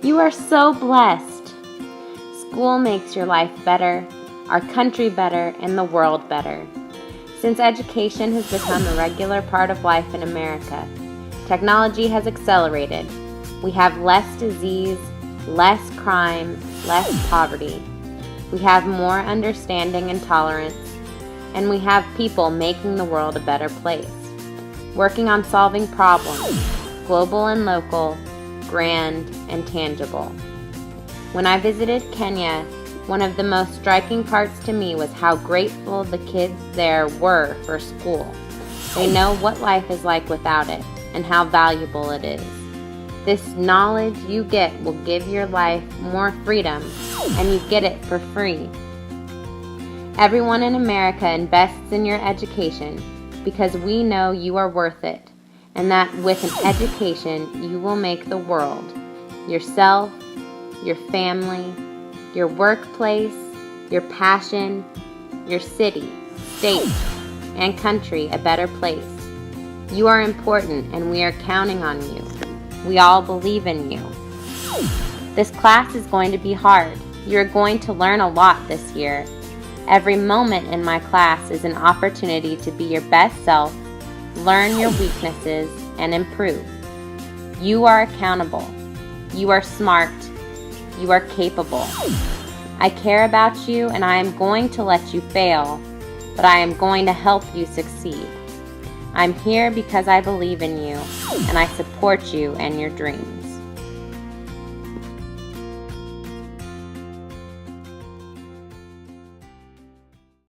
You are so blessed. School makes your life better, our country better, and the world better. Since education has become a regular part of life in America, technology has accelerated. We have less disease, less crime, less poverty. We have more understanding and tolerance, and we have people making the world a better place, working on solving problems, global and local, grand and tangible. When I visited Kenya, one of the most striking parts to me was how grateful the kids there were for school. They know what life is like without it and how valuable it is. This knowledge you get will give your life more freedom, and you get it for free. Everyone in America invests in your education because we know you are worth it, and that with an education you will make the world, yourself, your family, your workplace, your passion, your city, state, and country a better place. You are important, and we are counting on you. We all believe in you. This class is going to be hard. You're going to learn a lot this year. Every moment in my class is an opportunity to be your best self, learn your weaknesses, and improve. You are accountable. You are smart. You are capable. I care about you, and I am going to let you fail, but I am going to help you succeed. I'm here because I believe in you, and I support you and your dreams.